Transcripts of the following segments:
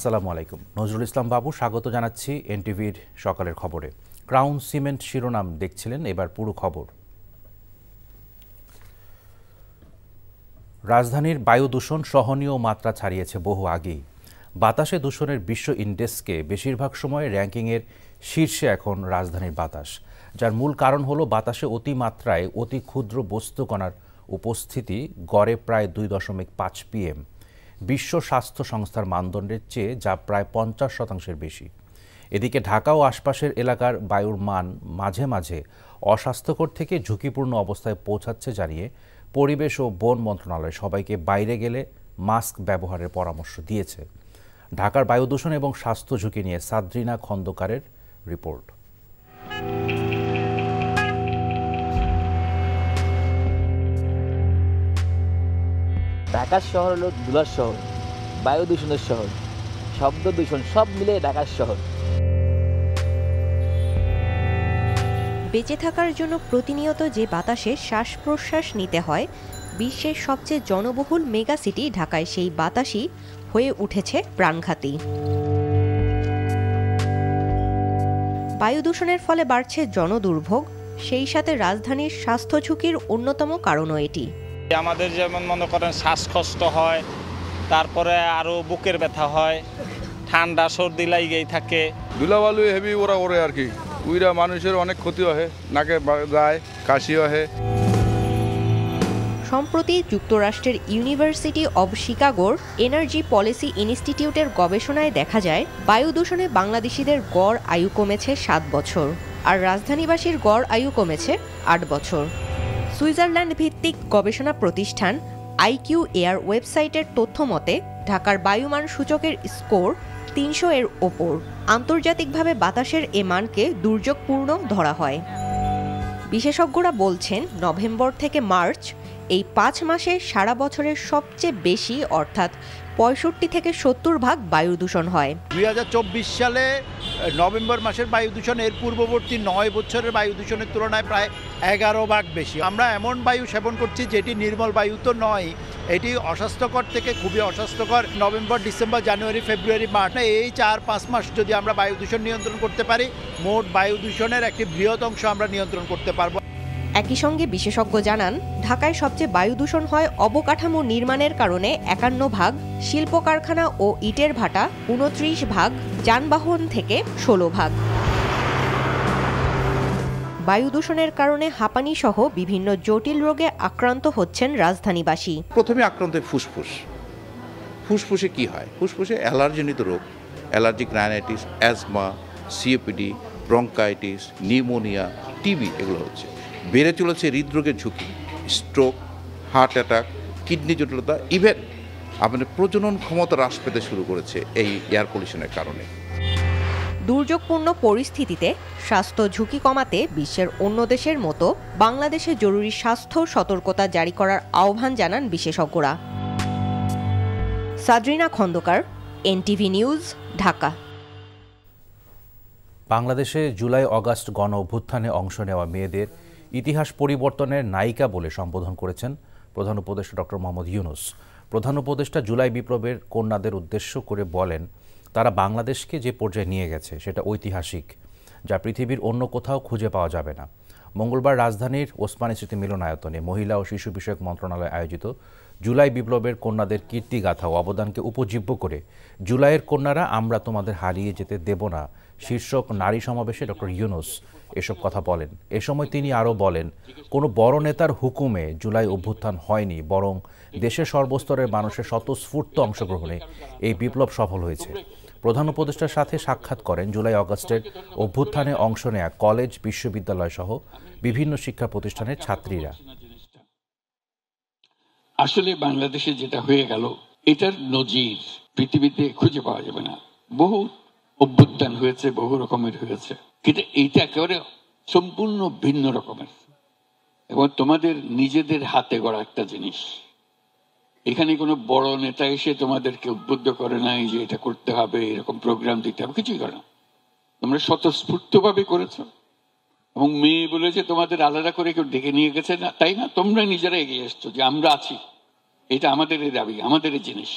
আসসালামু আলাইকুম। নজরুল ইসলাম বাবু স্বাগত জানাচ্ছি এনটিভির সকালের খবরে। ক্রাউন সিমেন্ট শিরোনাম দেখছিলেন, এবার পুরো খবর। রাজধানীর বায়ু দূষণ সহনীয় মাত্রা ছাড়িয়েছে বহু আগেই। বাতাসে দূষণের বিশ্ব ইন্ডেক্সকে বেশিরভাগ সময় র্যাঙ্কিংয়ের শীর্ষে এখন রাজধানীর বাতাস, যার মূল কারণ হলো বাতাসে অতিমাত্রায় অতি ক্ষুদ্র বস্তুকণার উপস্থিতি, গড়ে প্রায় 2.5 PM। বিশ্ব স্বাস্থ্য সংস্থার মানদণ্ডের চেয়ে যা প্রায় 50% বেশি। এদিকে ঢাকা ও আশপাশের এলাকার বায়ুর মান মাঝে মাঝে অস্বাস্থ্যকর থেকে ঝুঁকিপূর্ণ অবস্থায় পৌঁছাচ্ছে জানিয়ে পরিবেশ ও বন মন্ত্রণালয় সবাইকে বাইরে গেলে মাস্ক ব্যবহারের পরামর্শ দিয়েছে। ঢাকার বায়ু দূষণ এবং স্বাস্থ্য ঝুঁকি নিয়ে সাদ্রিনা খন্দকারের রিপোর্ট। ঢাকা শহর হলো ধুলার শহর, বায়ু দূষণের শহর, শব্দ দূষণ সব মিলে ঢাকার শহর। বেঁচে থাকার জন্য প্রতিনিয়ত যে বাতাসে শ্বাস প্রশ্বাস নিতে হয়, বিশ্বের সবচেয়ে জনবহুল মেগা সিটি ঢাকায় সেই বাতাসই হয়ে উঠেছে প্রাণঘাতী। বায়ু দূষণের ফলে বাড়ছে জনদুর্ভোগ, সেই সাথে রাজধানীর স্বাস্থ্য ঝুঁকির অন্যতম কারণও এটি। আমাদের যেমন মনে করেন শ্বাসকষ্ট হয়, তারপরে আরো বুকের ব্যথা হয়, ঠান্ডা সর্দি লাগেই থাকে। ধুলাবালু হেভি ওরা ওরে আর কি, উইরা মানুষের অনেক ক্ষতি হয়, নাকে যায়, কাশি হয়। সম্প্রতি যুক্তরাষ্ট্রের ইউনিভার্সিটি অব শিকাগোর এনার্জি পলিসি ইনস্টিটিউটের গবেষণায় দেখা যায়, বায়ু দূষণে বাংলাদেশিদের গড় আয়ু কমেছে 7 বছর, আর রাজধানীবাসীর গড় আয়ু কমেছে 8 বছর। সুইজারল্যান্ড ভিত্তিক গবেষণা প্রতিষ্ঠান আইকিউ এয়ার ওয়েবসাইটের তথ্য মতে ঢাকার বায়ুমান সূচকের স্কোর 300 এর ওপর। আন্তর্জাতিকভাবে বাতাসের এ মানকে দুর্যোগপূর্ণ ধরা হয়। বিশেষজ্ঞরা বলছেন, নভেম্বর থেকে মার্চ এই 5 মাসে সারা বছরের সবচেয়ে বেশি অর্থাৎ 65 থেকে 70 ভাগ বায়ু দূষণ হয়। 2024 সালে নভেম্বর মাসের বায়ু দূষণ এর পূর্ববর্তী 9 বছরের বায়ু দূষণের তুলনায় প্রায় 11 ভাগ বেশি। আমরা এমন বায়ু সেবন করছি যেটি নির্মল বায়ু তো নয়, এটি অস্বাস্থ্যকর থেকে খুবই অস্বাস্থ্যকর। নভেম্বর, ডিসেম্বর, জানুয়ারি, ফেব্রুয়ারি, মার্চ এই 4-5 মাস যদি আমরা বায়ু দূষণ নিয়ন্ত্রণ করতে পারি, মোট বায়ু দূষণের একটি বৃহৎ অংশ আমরা নিয়ন্ত্রণ করতে পারব। একই সঙ্গে বিশেষজ্ঞ জানান, ঢাকায় সবচেয়ে বায়ু দূষণ হয় অবকাঠামো নির্মাণের কারণে 51 ভাগ, শিল্প কারখানা ও ইটের ভাটা 29 ভাগ, যানবাহন থেকে 16 ভাগ। বায়ু দূষণের কারণে হাঁপানি সহ বিভিন্ন জটিল রোগে আক্রান্ত হচ্ছেন রাজধানীবাসী। প্রথমে আক্রান্ত ফুসফুস। ফুসফুসে কি হয়? ফুসফুসে অ্যালার্জিজনিত রোগ, allergic rhinitis, asthma, COPD, bronchitis, pneumonia, TB এগুলো হচ্ছে। বেড়ে চলেছে হৃদরোগের ঝুঁকি, স্ট্রোক, হার্ট অ্যাটাক, কিডনি জটিলতা, ইভেন আমাদের প্রজনন ক্ষমতা হ্রাস পেতে শুরু করেছে এই এয়ার পলিউশনের কারণে। দুর্যোগপূর্ণ পরিস্থিতিতে স্বাস্থ্য ঝুঁকি কমাতে বিশ্বের অন্য দেশের মতো বাংলাদেশে জরুরি স্বাস্থ্য সতর্কতা জারি করার আহ্বান জানান বিশেষজ্ঞরা। সাদ্রিনা খন্দকার, এনটিভি নিউজ, ঢাকা। বাংলাদেশে জুলাই অগাস্ট গণ অভ্যুত্থানে অংশ নেওয়া মেয়েদের ইতিহাস পরিবর্তনের নায়িকা বলে সম্বোধন করেছেন প্রধান উপদেষ্টা ডক্টর মোহাম্মদ ইউনূস। প্রধান উপদেষ্টা জুলাই বিপ্লবের কন্যাদের উদ্দেশ্য করে বলেন, তারা বাংলাদেশকে যে পর্যায়ে নিয়ে গেছে সেটা ঐতিহাসিক, যা পৃথিবীর অন্য কোথাও খুঁজে পাওয়া যাবে না। মঙ্গলবার রাজধানীর ওসমানী স্মৃতি মিলনায়তনে মহিলা ও শিশু বিষয়ক মন্ত্রণালয় আয়োজিত জুলাই বিপ্লবের কন্যাদের কীর্তিগাথা ও অবদানকে উপজীব্য করে জুলাইয়ের কন্যারা আমরা তোমাদের হারিয়ে যেতে দেব না শীর্ষক নারী সমাবেশে ডক্টর ইউনূস এসব কথা বলেন। এ সময় তিনি আরও বলেন, কোনো বড় নেতার হুকুমে জুলাই অভ্যুত্থান হয়নি, বরং দেশের সর্বস্তরের মানুষের স্বতঃস্ফূর্ত অংশগ্রহণে এই বিপ্লব সফল হয়েছে। প্রধান উপদেষ্টার সাথে সাক্ষাৎ করেন জুলাই অগাস্টের অভ্যুত্থানে অংশ নেয়া কলেজ, বিশ্ববিদ্যালয় সহ বিভিন্ন শিক্ষা প্রতিষ্ঠানের ছাত্রীরা। আসলে বাংলাদেশে যেটা হয়ে গেল, এটার নজির পৃথিবীতে খুঁজে পাওয়া যাবে না। বহু অভ্যুত্থান হয়েছে, বহু রকমের হয়েছে, কিন্তু এইটা একেবারে সম্পূর্ণ ভিন্ন রকমের এবং তোমাদের নিজেদের হাতে গড়া একটা জিনিস। এখানে কোনো বড় নেতা এসে তোমাদেরকে উদ্বুদ্ধ করে নাই যে এটা করতে হবে, এরকম প্রোগ্রাম দিতে হবে, কিছুই করে না। তোমরা স্বতঃস্ফূর্তভাবে করেছো এবং মেয়ে বলেছে তোমাদের আলাদা করে কেউ ডেকে নিয়ে গেছে না, তাই না? তোমরা নিজেরা এগিয়ে এসছো যে আমরা আছি, এটা আমাদের দাবি, আমাদের জিনিস।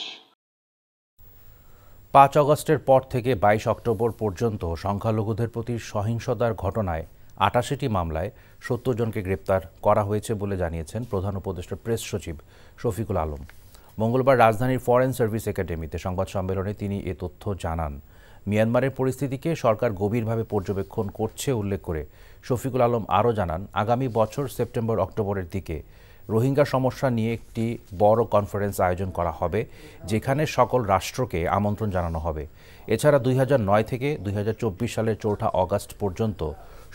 5 আগস্টের পর থেকে 22 অক্টোবর পর্যন্ত সংখ্যালঘুদের প্রতি সহিংসতার ঘটনায় 88টি মামলায় 70 জনকে গ্রেপ্তার করা হয়েছে বলে জানিয়েছেন প্রধান উপদেষ্টার প্রেস সচিব শফিকুল আলম। মঙ্গলবার রাজধানীর ফরেন সার্ভিস একাডেমিতে সংবাদ সম্মেলনে তিনি এ তথ্য জানান। মিয়ানমারের পরিস্থিতিকে সরকার গভীরভাবে পর্যবেক্ষণ করছে উল্লেখ করে শফিকুল আলম আরও জানান, আগামী বছর সেপ্টেম্বর অক্টোবরের দিকে রোহিঙ্গা সমস্যা নিয়ে একটি বড় কনফারেন্স আয়োজন করা হবে, যেখানে সকল রাষ্ট্রকে আমন্ত্রণ জানানো হবে। এছাড়া 2009 থেকে 2024 সালের 4 আগস্ট পর্যন্ত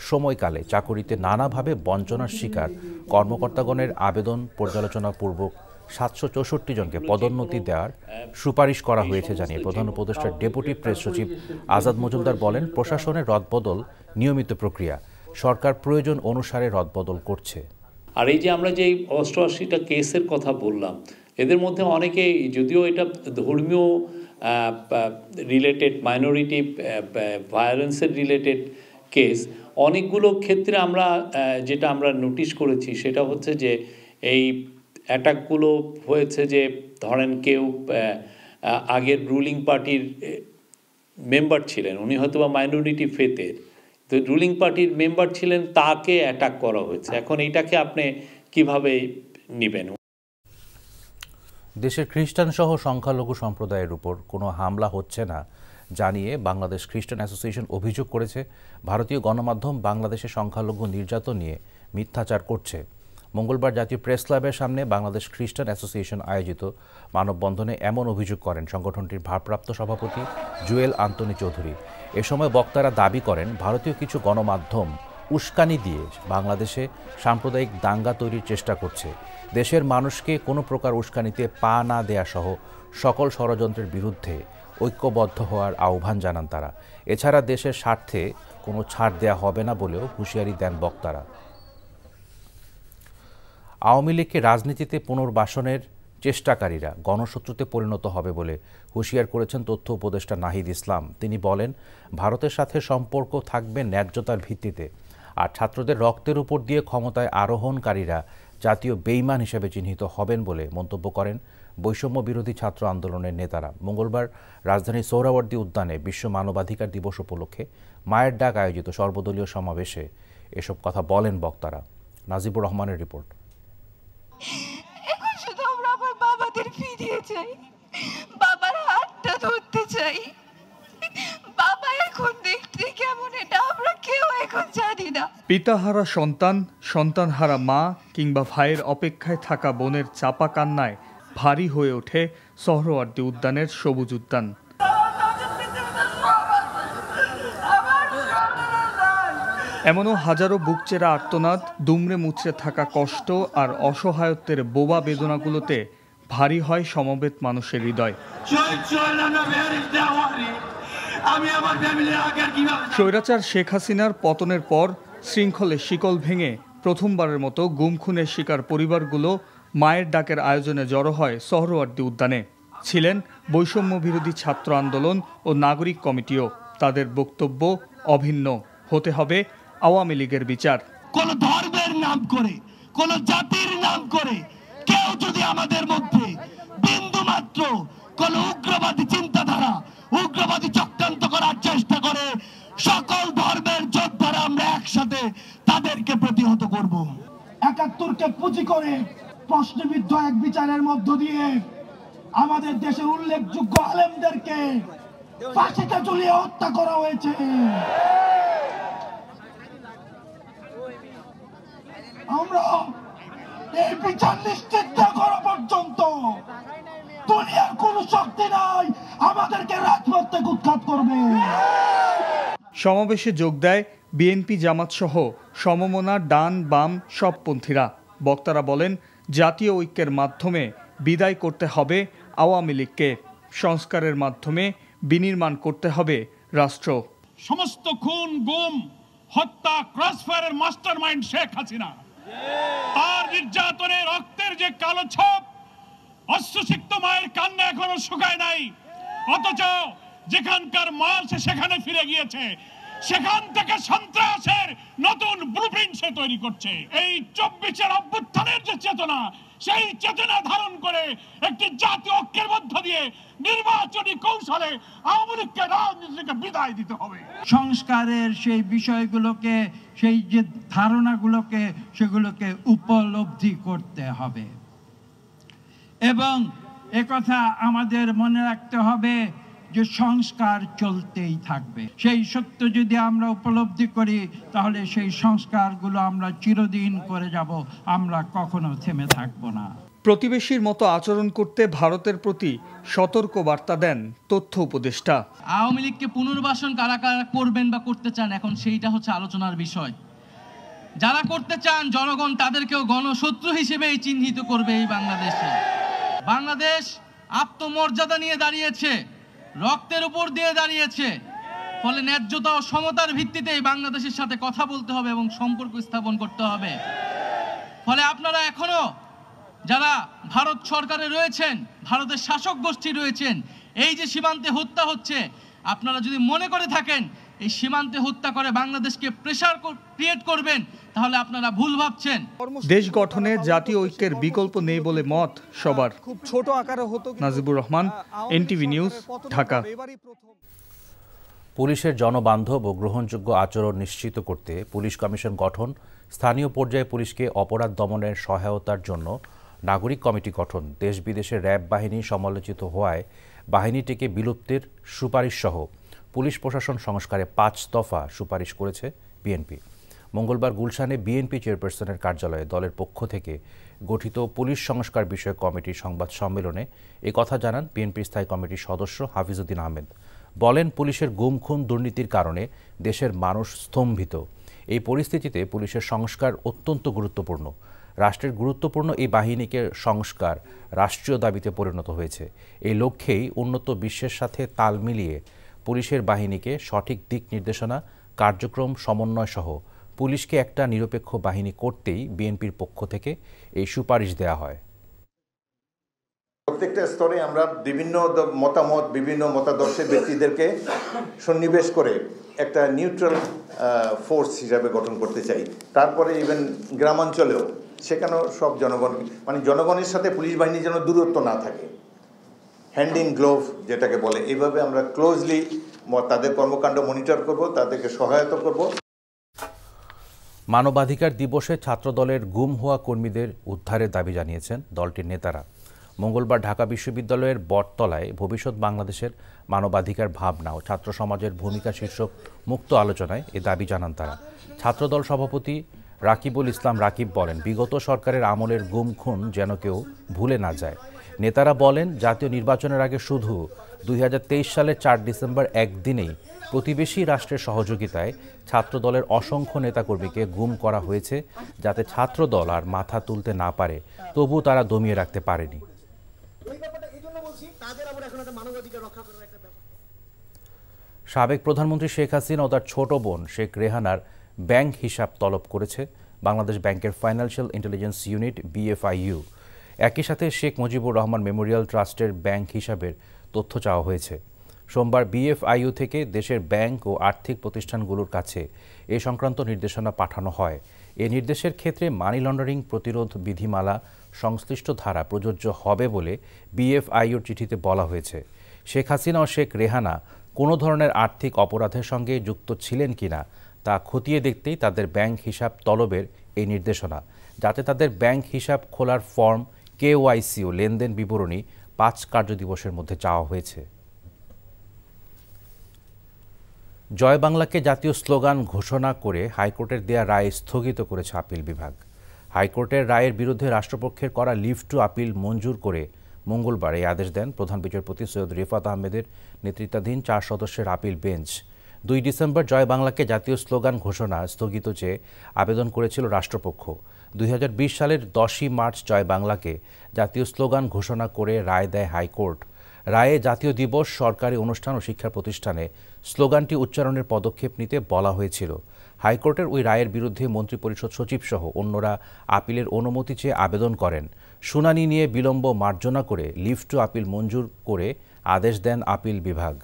সময়কালে চাকুরিতে নানাভাবে বঞ্চনার শিকার কর্মকর্তাগণের আবেদন পর্যালোচনাপূর্বক 764 জনকে পদোন্নতি দেওয়ার সুপারিশ করা হয়েছে জানিয়ে প্রধান উপদেষ্টার ডেপুটি প্রেস সচিব আজাদ মজুমদার বলেন, প্রশাসনের রদবদল নিয়মিত প্রক্রিয়া, সরকার প্রয়োজন অনুসারে রদবদল করছে। আর এই যে আমরা যে 88টা কেসের কথা বললাম, এদের মধ্যে অনেকে, যদিও এটা ধর্মীয় রিলেটেড, মাইনরিটি ভায়োলেন্সের রিলেটেড কেস, অনেকগুলো ক্ষেত্রে আমরা যেটা আমরা নোটিশ করেছি সেটা হচ্ছে যে এই অ্যাটাকগুলো হয়েছে যে ধরেন কেউ আগের রুলিং পার্টির মেম্বার ছিলেন, উনি হয়তো বা মাইনরিটি ফেথের, তো রুলিং পার্টির মেম্বার ছিলেন, তাকে অ্যাটাক করা হয়েছে। এখন এইটাকে আপনি কিভাবে নেবেন? দেশের খ্রিস্টান সহ সংখ্যালঘু সম্প্রদায়ের উপর কোনো হামলা হচ্ছে না জানিয়ে বাংলাদেশ খ্রিস্টান অ্যাসোসিয়েশন অভিযোগ করেছে ভারতীয় গণমাধ্যম বাংলাদেশের সংখ্যালঘু নির্যাতন নিয়ে মিথ্যাচার করছে। মঙ্গলবার জাতীয় প্রেস ক্লাবের সামনে বাংলাদেশ খ্রিস্টান অ্যাসোসিয়েশন আয়োজিত মানববন্ধনে এমন অভিযোগ করেন সংগঠনটির ভারপ্রাপ্ত সভাপতি জুয়েল আন্তনি চৌধুরী। এ সময় বক্তারা দাবি করেন, ভারতীয় কিছু গণমাধ্যম উস্কানি দিয়ে বাংলাদেশে সাম্প্রদায়িক দাঙ্গা তৈরির চেষ্টা করছে। দেশের মানুষকে কোনো প্রকার উস্কানিতে পা না দেয়া সহ সকল ষড়যন্ত্রের বিরুদ্ধে ঐক্যবদ্ধ হওয়ার আহ্বান জানান তারা। এছাড়া দেশের স্বার্থে কোনো ছাড় দেয়া হবে না বলেও হুঁশিয়ারি দেন বক্তারা। আওয়ামী লীগকে রাজনীতিতে পুনর্বাসনের চেষ্টাকারীরা গণশত্রুতে পরিণত হবে বলে হুঁশিয়ার করেছেন তথ্য উপদেষ্টা নাহিদ ইসলাম। তিনি বলেন, ভারতের সাথে সম্পর্ক থাকবে ন্যায্যতার ভিত্তিতে, আর ছাত্রদের রক্তের উপর দিয়ে ক্ষমতায় আরোহণকারীরা জাতীয় বেইমান হিসেবে চিহ্নিত হবেন বলে মন্তব্য করেন বৈষম্য বিরোধী ছাত্র আন্দোলনের নেতারা। মঙ্গলবার রাজধানীর সোহরাওয়ার্দী উদ্যানে বিশ্ব মানবাধিকার দিবস উপলক্ষে মায়ের ডাক আয়োজিত সর্বদলীয় সমাবেশে এসব কথা বলেন বক্তারা। নাজিবুর রহমানের রিপোর্ট। এখন শুধু আমরা আমার বাবাদের ফিরিয়ে চাই, বাবার হাতটা ধরতে চাই। বাবা এখন দেখতে কেমন এটা আমরা কেউ এখন জানি না। পিতাহারা সন্তান, সন্তানহারা মা কিংবা ভাইয়ের অপেক্ষায় থাকা বোনের চাপা কান্নায় ভারী হয়ে ওঠে সোহরাওয়ার্দী উদ্যানের সবুজ উদ্যান। এমনও হাজারো বুকচেরা আর্তনাদ, দুমড়ে মুচড়ে থাকা কষ্ট আর অসহায়ত্বের বোবা বেদনাগুলোতে ভারী হয় সমবেত মানুষের হৃদয়। স্বৈরাচার শেখ হাসিনার পতনের পর শৃঙ্খলে শিকল ভেঙে প্রথমবারের মতো গুম খুনের শিকার পরিবারগুলো মায়ের ডাকের আয়োজনে জড়ো হয় সোহরাওয়ার্দী উদ্যানে। ছিলেন বৈষম্য বিরোধী ছাত্র আন্দোলন ও নাগরিক কমিটিও। তাদের বক্তব্য অভিন্ন, হতে হবে আওয়ামী লীগের বিচার। কোন ধর্মের নাম করে, কোন জাতির নাম করে কেউ যদি আমাদের মধ্যে বিন্দু মাত্র কোন উগ্রবাদী চিন্তাধারা, উগ্রবাদী চক্রান্ত করার চেষ্টা করে, সকল ধর্মের যোদ্ধারা আমরা একসাথে তাদেরকে প্রতিহত করব। 71কে পুঁজি করে প্রশ্নবিদ্ধ এক বিচারের মধ্য দিয়ে আমাদের দেশের উল্লেখযোগ্য আলেমদেরকে ফাঁসিতে ঝুলিয়ে হত্যা করা হয়েছে। আমরা এই বিচার নিশ্চিত না করা পর্যন্ত দুনিয়ার কোন শক্তি নাই আমাদেরকে রাজপথ থেকে উৎখাত করবে। সমাবেশে যোগ দেয় বিএনপি, জামাত সহ সমমনা ডান বাম সব পন্থীরা। বক্তারা বলেন, জাতীয় ঐক্যের মাধ্যমে বিদায় করতে হবে আওয়ামী লীগকে, সংস্কারের মাধ্যমে বিনির্মাণ করতে হবে রাষ্ট্র। সমস্ত খুন, গুম, হত্যা, ক্রসফায়ারের মাস্টারমাইন্ড শেখ হাসিনা। তার নির্যাতনে রক্তের যে কালো ছাপ, অশ্রুসিক্ত মায়ের কান্না এখনো শুকায় নাই, অথচ যেখানকার মাল সে সেখানে ফিরে গিয়েছে। সেখান থেকে সন্ত্রাসের নতুন ব্লুপ্রিন্ট সে তৈরি করছে। এই 24-এর অভ্যুত্থানের যে চেতনা, সেই চেতনা ধারণ করে একটি জাতীয় ঐক্যের মধ্য দিয়ে নির্বাচনী কৌশলে আওয়ামী লীগকে রাজনীতি থেকে বিদায় দিতে হবে। সংস্কারের সেই বিষয়গুলোকে, সেই যে ধারণাগুলোকে, সেগুলোকে উপলব্ধি করতে হবে এবং একথা আমাদের মনে রাখতে হবে যে সংস্কার চলতেই থাকবে। সেই সত্য যদি আমরা উপলব্ধি করি তাহলে সেই সংস্কারগুলো আমরা চিরদিন করে যাব, আমরা কখনো থেমে থাকব না। প্রতিবেশীর মতো আচরণ করতে ভারতের প্রতি সতর্ক বার্তা দেন তথ্য উপদেষ্টা। আওয়ামী লীগকে পুনর্বাসন কারা কারা করবেন বা করতে চান, এখন সেইটা হচ্ছে আলোচনার বিষয়। যারা করতে চান জনগণ তাদেরকেও গণশত্রু হিসেবেই চিহ্নিত করবে। এই বাংলাদেশ আত্মমর্যাদা নিয়ে দাঁড়িয়েছে, রক্তের উপর দিয়ে দাঁড়িয়েছে। ফলে ন্যায্যতা ও সমতার ভিত্তিতে এই বাংলাদেশের সাথে কথা বলতে হবে এবং সম্পর্ক স্থাপন করতে হবে। ফলে আপনারা এখনো যারা ভারত সরকারে রয়েছেন, ভারতের শাসক গোষ্ঠী রয়েছেন, এই যে সীমান্তে হত্যা হচ্ছে, আপনারা যদি মনে করে থাকেন এই সীমান্তে হত্যা করে বাংলাদেশকে প্রেসার ক্রিয়েট করবেন, তাহলে আপনারা ভুল ভাবছেন। দেশ গঠনে জাতীয় ঐক্যের বিকল্প নেই বলে মত সবার। খুব ছোট আকারে হতো। Najibur Rahman, NTV news, Dhaka. পুলিশের জনবান্ধব ও গ্রহণযোগ্য আচরণ নিশ্চিত করতে পুলিশ কমিশন গঠন, স্থানীয় পর্যায়ে পুলিশকে অপরাধ দমনের সহায়তার জন্য নাগরিক কমিটি গঠন, দেশ বিদেশের র্যাব বাহিনী সমালোচিত হওয়ায় বাহিনীটিকে বিলুপ্তির সুপারিশ সহ পুলিশ প্রশাসন সংস্কারে 5 দফা সুপারিশ করেছে বিএনপি। মঙ্গলবার গুলশানে বিএনপি চেয়ারপারসনের কার্যালয়ে দলের পক্ষ থেকে গঠিত পুলিশ সংস্কার বিষয়ক কমিটির সংবাদ সম্মেলনে একথা জানান বিএনপির স্থায়ী কমিটির সদস্য হাফিজউদ্দিন আহমেদ। বলেন, পুলিশের গুম খুন দুর্নীতির কারণে দেশের মানুষ স্তম্ভিত। এই পরিস্থিতিতে পুলিশের সংস্কার অত্যন্ত গুরুত্বপূর্ণ। রাষ্ট্রের গুরুত্বপূর্ণ এই বাহিনীকে সংস্কার রাষ্ট্রীয় দাবিতে পরিণত হয়েছে। এই লক্ষ্যেই উন্নত বিশ্বের সাথে তাল মিলিয়ে পুলিশের বাহিনীকে সঠিক দিক নির্দেশনা, কার্যক্রম সমন্বয় সহ পুলিশকে একটা নিরপেক্ষ বাহিনী করতেই বিএনপির পক্ষ থেকে এই সুপারিশ দেয়া হয়। প্রত্যেকটা স্তরে আমরা বিভিন্ন মতামত, বিভিন্ন মতাদর্শের ব্যক্তিদেরকে সন্নিবেশ করে একটা নিউট্রাল ফোর্স হিসাবে গঠন করতে চাই। তারপরে ইভেন গ্রামাঞ্চলেও সেখানেও সব জনগণ, মানে জনগণের সাথে পুলিশ বাহিনী যেন দূরত্ব না থাকে, হ্যান্ড ইন গ্লোভ যেটাকে বলে, এইভাবে আমরা ক্লোজলি তাদের কর্মকাণ্ড মনিটর করব, তাদেরকে সহায়তা করব। মানবাধিকার দিবসে ছাত্রদলের গুম হওয়া কর্মীদের উদ্ধারের দাবি জানিয়েছেন দলটির নেতারা। মঙ্গলবার ঢাকা বিশ্ববিদ্যালয়ের বটতলায় ভবিষ্যৎ বাংলাদেশের মানবাধিকার ভাবনা ও ছাত্র সমাজের ভূমিকা শীর্ষক মুক্ত আলোচনায় এ দাবি জানান তারা। ছাত্রদল সভাপতি রাকিবুল ইসলাম রাকিব বলেন, বিগত সরকারের আমলের গুম খুন যেন কেউ ভুলে না যায়। নেতারা বলেন, জাতীয় নির্বাচনের আগে শুধু 2023 সালের 4 ডিসেম্বর একদিনেই প্রতিবেশী রাষ্ট্রের সহযোগিতায় ছাত্রদলের অসংখ্য নেতাকর্মীকে গুম করা হয়েছে, যাতে ছাত্রদল আর মাথা তুলতে না পারে, তবু তারা দমিয়ে রাখতে পারেনি। সাবেক প্রধানমন্ত্রী শেখ হাসিনা ও তার ছোট বোন শেখ রেহানার ব্যাংক হিসাব তলব করেছে বাংলাদেশ ব্যাংকের ফাইন্যান্সিয়াল ইন্টেলিজেন্স ইউনিট BFIU। একই সাথে শেখ মুজিবুর রহমান মেমোরিয়াল ট্রাস্টের ব্যাংক হিসাবের তথ্য চাওয়া হয়েছে। সোমবার BFIU থেকে দেশের ব্যাংক ও আর্থিক প্রতিষ্ঠানগুলোর কাছে এ সংক্রান্ত নির্দেশনা পাঠানো হয়। এ নির্দেশের ক্ষেত্রে মানি লন্ডারিং প্রতিরোধ বিধিমালা সংশ্লিষ্ট ধারা প্রযোজ্য হবে বলে BFIUর চিঠিতে বলা হয়েছে। শেখ হাসিনা ও শেখ রেহানা কোনো ধরনের আর্থিক অপরাধের সঙ্গে যুক্ত ছিলেন কিনা তা খতিয়ে দেখতেই তাদের ব্যাংক হিসাব তলবের এই নির্দেশনা, যাতে তাদের ব্যাংক হিসাব খোলার ফর্ম, KYC ও লেনদেন বিবরণী 5 কার্যদিবসের মধ্যে চাওয়া হয়েছে। জয় বাংলাকে জাতীয় স্লোগান ঘোষণা করে হাইকোর্টের দেয়া রায় স্থগিত করেছে আপিল বিভাগ। হাইকোর্টের রায়ের বিরুদ্ধে রাষ্ট্রপক্ষের করা লিভ টু আপিল মঞ্জুর করে মঙ্গলবার এই আদেশ দেন প্রধান বিচারপতি সৈয়দ রিফাত আহমেদের নেতৃত্বাধীন 4 সদস্যের আপিল বেঞ্চ। 2 ডিসেম্বর জয় বাংলাকে জাতীয় স্লোগান ঘোষণা স্থগিত চেয়ে আবেদন করেছিল রাষ্ট্রপক্ষ। 2020 সালের 10ই মার্চ জয় বাংলাকে জাতীয় স্লোগান ঘোষণা করে রায় দেয় হাইকোর্ট। রায়ে জাতীয় দিবস, সরকারি অনুষ্ঠান ও শিক্ষা প্রতিষ্ঠানে স্লোগানটি উচ্চারণের পদক্ষেপ নিতে বলা হয়েছিল। হাইকোর্টের ওই রায়ের বিরুদ্ধে মন্ত্রিপরিষদ সচিব সহ অন্যরা আপিলের অনুমতি চেয়ে আবেদন করেন। শুনানি নিয়ে বিলম্ব মার্জনা করে লিভ টু আপিল মঞ্জুর করে আদেশ দেন আপিল বিভাগ।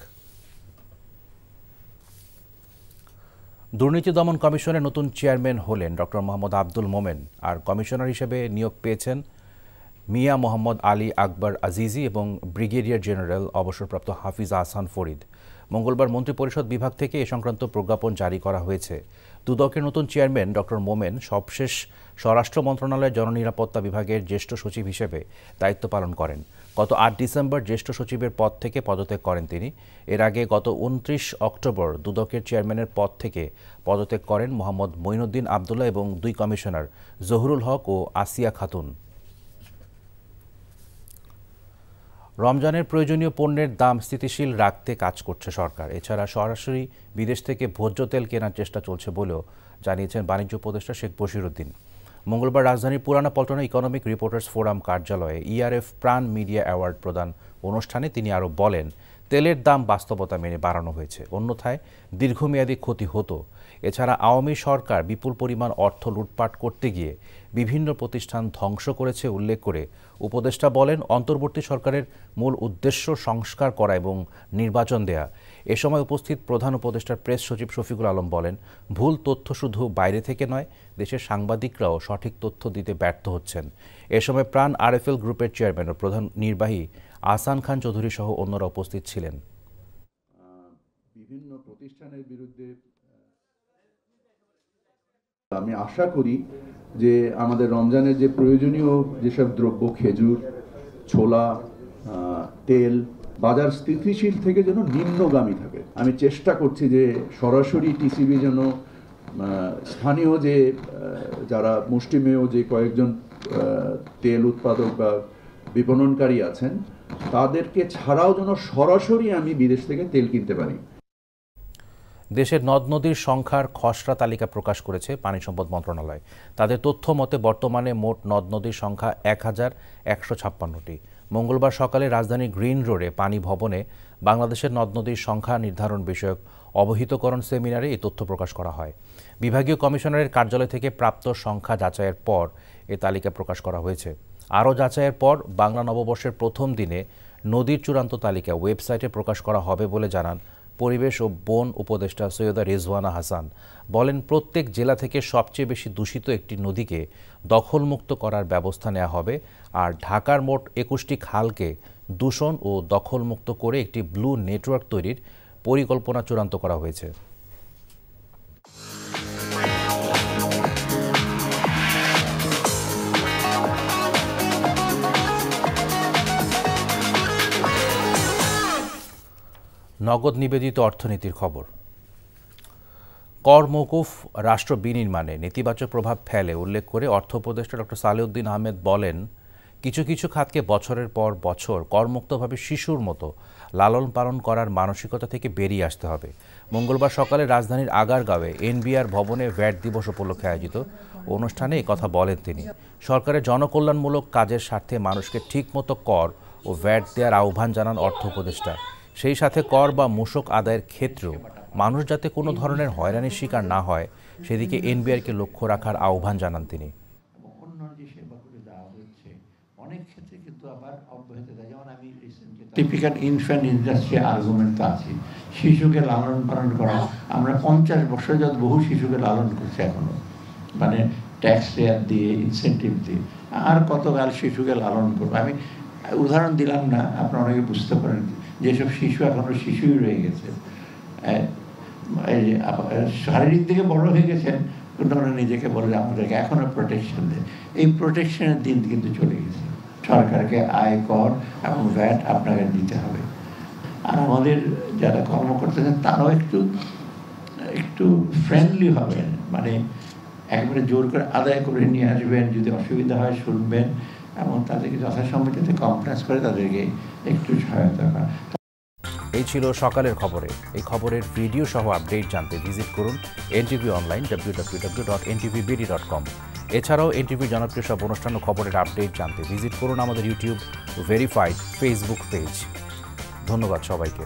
দুর্নীতি দমন কমিশনের নতুন চেয়ারম্যান হলেন ডক্টর মোহাম্মদ আব্দুল মোমেন, আর কমিশনার হিসেবে নিয়োগ পেয়েছেন মিয়া মোহাম্মদ আলী আকবর আজিজি এবং ব্রিগেডিয়ার জেনারেল অবসরপ্রাপ্ত হাফিজ আহসান ফরিদ। মঙ্গলবার মন্ত্রিপরিষদ বিভাগ থেকে এ সংক্রান্ত প্রজ্ঞাপন জারি করা হয়েছে। দুদকের নতুন চেয়ারম্যান ডক্টর মোমেন সবশেষ স্বরাষ্ট্র মন্ত্রণালয়ের জননিরাপত্তা বিভাগের জ্যেষ্ঠ সচিব হিসেবে দায়িত্ব পালন করেন। গত ৮ ডিসেম্বর জ্যেষ্ঠ সচিবের পদ থেকে পদত্যাগ করেন তিনি। এর আগে গত ২৯ অক্টোবর দুদকের চেয়ারম্যানের পদ থেকে পদত্যাগ করেন মোহাম্মদ মঈনুদ্দিন আবদুল্লাহ এবং ২ কমিশনার জহুরুল হক ও আসিয়া খাতুন। রমজানের প্রয়োজনীয় পণ্যের দাম স্থিতিশীল রাখতে কাজ করছে সরকার। এছাড়া সরাসরি বিদেশ থেকে ভোজ্য তেল কেনার চেষ্টা চলছে বলেও জানিয়েছেন বাণিজ্য উপদেষ্টা শেখ বশিরউদ্দিন। মঙ্গলবার রাজধানীর পুরানা পল্টনে ইকোনমিক রিপোর্টার্স ফোরাম কার্যালয়ে ইআরএফ প্রাণ মিডিয়া অ্যাওয়ার্ড প্রদান অনুষ্ঠানে তিনি আরও বলেন, তেলের দাম বাস্তবতা মেনে বাড়ানো হয়েছে, অন্যথায় দীর্ঘমেয়াদী ক্ষতি হতো। এছাড়া আওয়ামী সরকার বিপুল পরিমাণ অর্থ লুটপাট করতে গিয়ে বিভিন্ন প্রতিষ্ঠান ধ্বংস করেছে উল্লেখ করে উপদেষ্টা বলেন, অন্তর্বর্তী সরকারের মূল উদ্দেশ্য সংস্কার করা এবং নির্বাচন দেয়া। এ সময় উপস্থিত প্রধান উপদেষ্টার প্রেস সচিব শফিকুল আলম বলেন, ভুল তথ্য শুধু বাইরে থেকে নয়, দেশের সাংবাদিকরাও সঠিক তথ্য দিতে ব্যর্থ হচ্ছেন। এ সময় প্রাণ আরএফএল গ্রুপের চেয়ারম্যান ও প্রধান নির্বাহী আহসান খান চৌধুরী সহ অন্যরা উপস্থিত ছিলেন। বিভিন্ন প্রতিষ্ঠানের বিরুদ্ধে আমি আশা করি যে আমাদের রমজানের যে প্রয়োজনীয় যেসব দ্রব্য, খেজুর, ছোলা, তেল, বাজার স্থিতিশীল থেকে যেন নিম্নগামী থাকে। আমি চেষ্টা করছি যে সরাসরি টিসিবি যেন স্থানীয় যে যারা মুষ্টিমেয় যে কয়েকজন তেল উৎপাদক বা বিপণনকারী আছেন তাদেরকে ছাড়াও যেন সরাসরি আমি বিদেশ থেকে তেল কিনতে পারি। দেশের নদ নদীর সংখ্যার খসড়া তালিকা প্রকাশ করেছে পানি সম্পদ মন্ত্রণালয়। তাদের তথ্য মতে বর্তমানে মোট নদ নদীর সংখ্যা ১,১৫৬টি। মঙ্গলবার সকালে রাজধানীর গ্রিন রোডে পানি ভবনে বাংলাদেশের নদ নদীর সংখ্যা নির্ধারণ বিষয়ক অবহিতকরণ সেমিনারে এই তথ্য প্রকাশ করা হয়। বিভাগীয় কমিশনারের কার্যালয় থেকে প্রাপ্ত সংখ্যা যাচাইয়ের পর এ তালিকা প্রকাশ করা হয়েছে। আরও যাচাইয়ের পর বাংলা নববর্ষের প্রথম দিনে নদীর চূড়ান্ত তালিকা ওয়েবসাইটে প্রকাশ করা হবে বলে জানান পরিবেশ ও বন উপদেষ্টা সৈয়দা রেজওয়ানা হাসান। বলেন, প্রত্যেক জেলা থেকে সবচেয়ে বেশি দূষিত একটি নদীকে দখলমুক্ত করার ব্যবস্থা নেওয়া হবে, আর ঢাকার মোট ২১টি খালকে দূষণ ও দখলমুক্ত করে একটি ব্লু নেটওয়ার্ক তৈরির পরিকল্পনা চূড়ান্ত করা হয়েছে। নগদ নিবেদিত অর্থনীতির খবর। কর মওকুফ রাষ্ট্র বিনির্মাণে নেতিবাচক প্রভাব ফেলে উল্লেখ করে অর্থ উপদেষ্টা ডক্টর সালেউদ্দিন আহমেদ বলেন, কিছু কিছু খাতকে বছরের পর বছর করমুক্তভাবে শিশুর মতো লালন পালন করার মানসিকতা থেকে বেরিয়ে আসতে হবে। মঙ্গলবার সকালে রাজধানীর আগারগাঁওয়ে এনবিআর ভবনে ভ্যাট দিবস উপলক্ষে আয়োজিত অনুষ্ঠানে কথা বলেন তিনি। সরকারের জনকল্যাণমূলক কাজের স্বার্থে মানুষকে ঠিকমতো কর ও ভ্যাট দেওয়ার আহ্বান জানান অর্থ উপদেষ্টা। সেই সাথে কর বা মূসক আদায়ের ক্ষেত্রেও মানুষ যাতে কোনো ধরনের হয়রানির শিকার না হয় সেদিকে এনবিআরকে লক্ষ্য রাখার আহ্বান জানান তিনি। অনেক ক্ষেত্রে কিন্তু আবার অব্যাহত দেয়, যেমন আমি টিপিক্যাল ইনফ্যান্ট ইন্ডাস্ট্রি আর্গুমেন্ট তো আছে, শিশুকে লালন পালন করা। আমরা 50 বছর যাবত বহু শিশুকে লালন করছি এখনো, মানে ট্যাক্স রেয়ার দিয়ে, ইনসেন্টিভ দিয়ে। আর কতকাল শিশুকে লালন করবো? আমি উদাহরণ দিলাম না, আপনারা অনেকে বুঝতে পারেন যেসব শিশু এখনো শিশুই রয়ে গেছে, শারীরিক দিকে বড় হয়ে গেছেন, কিন্তু ওরা নিজেকে বলে আমাদেরকে এখনো প্রোটেকশন দেয়। এই প্রোটেকশনের দিন কিন্তু চলে গেছে। সরকারকে আয়, কর এবং ভ্যাট আপনাকে দিতে হবে। আর আমাদের যারা কর্মকর্তা আছেন তারাও একটু ফ্রেন্ডলি হবেন, মানে একবারে জোর করে আদায় করে নিয়ে আসবেন, যদি অসুবিধা হয় শুনবেন এবং তাদেরকে যথাসম্ভব যাতে কমপ্লেন্স করে তাদেরকে একটু সহায়তা করা। এই ছিল সকালের খবরে। এই খবরের ভিডিও সহ আপডেট জানতে ভিজিট করুন এনটিভি অনলাইন www.ntvbd.com। এছাড়াও এনটিভির জনপ্রিয় সব অনুষ্ঠান ও খবরের আপডেট জানতে ভিজিট করুন আমাদের ইউটিউব ভেরিফাইড ফেসবুক পেজ। ধন্যবাদ সবাইকে।